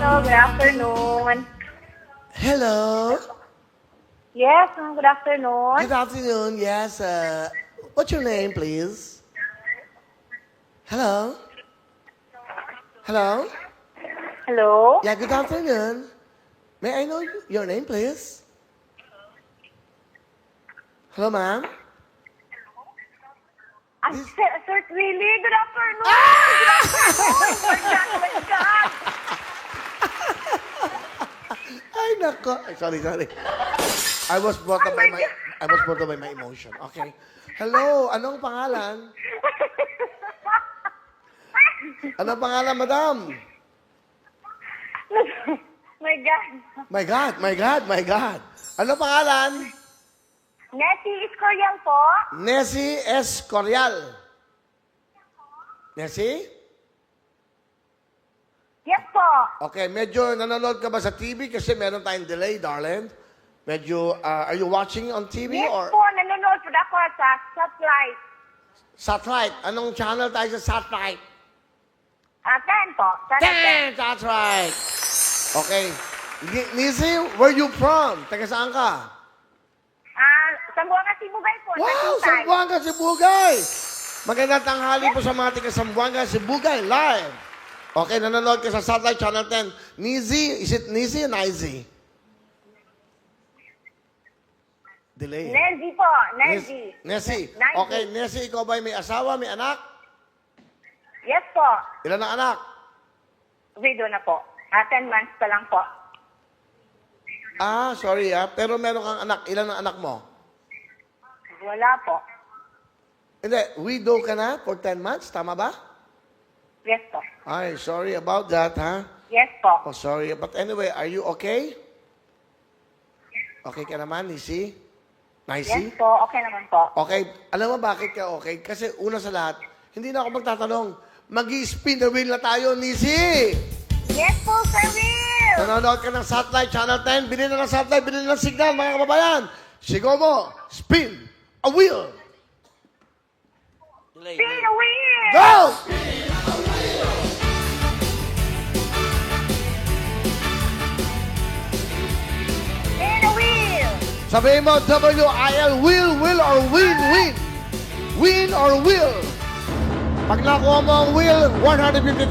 Hello, good afternoon. Hello. Yes, good afternoon. Good afternoon. Yes. What's your name, please? Hello. Hello. Hello? Yeah. Good afternoon. May I know your name, please? Hello, ma'am. Sir Willie, good afternoon. Good afternoon. Oh my God. Ay, nako. Ay, sorry. I was brought up Oh by my my God. I was brought up by my emotion. Okay. Hello. Anong pangalan? Anong pangalan, madam? My God. My God. Anong pangalan? Nessie Escorial po. Nessie S. Corial. Nessie? Yes po. Okay, medyo nanonood ka ba sa TV? Kasi meron tayong delay, darling. Medyo, are you watching on TV Yes or po, nanonood po ako sa satellite. satellite? Anong channel tayo sa satellite? 10 po. Damn, that's right. Okay. Nisi, where you from? Taga saan ka? Sambuanga Sibugay po. Wow, Tagumpay. Sambuanga, Sibugay! Magandang tanghali po sa mga taga Sambuanga, Sibugay, live. Okay, nanonood ka sa Satellite Channel 10. Nizi, is it Nizi or Nizi? Delay. Nessie po. Nessie. Nessie. Nessie. Okay, Nessie, ikaw ba may asawa, may anak? Yes po. Ilan ang anak? Widow na po. 10 months pa lang po. Sorry pero meron kang anak. Ilan ang anak mo? Wala po. Hindi, widow ka na for 10 months, tama ba? Yes po. Ay, sorry about that, ha? Yes po. Oh, sorry. But anyway, are you okay? Okay ka naman, Nisi? Nicey? Yes po. Okay naman po. Okay. Alam mo bakit ka okay? Kasi una sa lahat, hindi na ako magtatanong. Mag-i-spin the wheel na tayo, Nisi! Yes po, Sir Will! Nanonood ka ng Satellite Channel 10. Bilhin na ng Satellite, bilhin na ng Signal, mga kababayan. Sigaw mo, spin a wheel. Spin a wheel! Go! Spin a wheel! Sabihin mo, W-I-L, will or win. Win or will. Pag nakuha mo ang will, 150,000.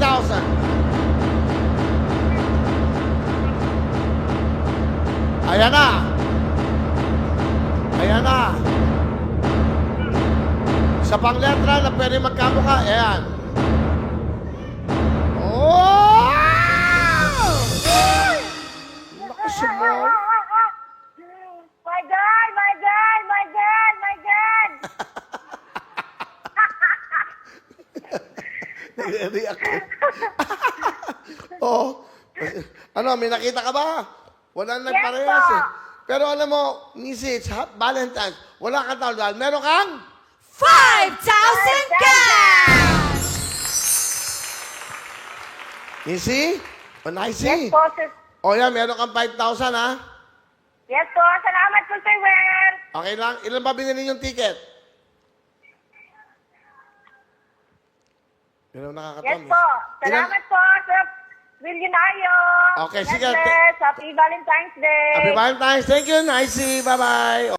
Ayan na. Sa pangletra na pwede magkamukha, ayan. Oh! Lakas mo. My God! My God! My God! My God! Nag-react ko. Oh. Ano, may nakita ka ba? Wala nang Yes, parehas po. eh. Pero alam mo, Nisi, it's Valentine's. Wala kang tawag dahil meron kang 5,000 cash! Nisi? O, Nisi? Yes po, Sir. O yan, meron kang 5,000 ha? Yes po. Salamat po, Sir Will! Okay lang. Ilan ba binili yung ticket? Pero nakakatawa. Yes po. Salamat po, Sir Will Yunayo! Okay, God sige. bless. Happy Valentine's Day! Happy Valentine's. Thank you, Nisi. Bye-bye.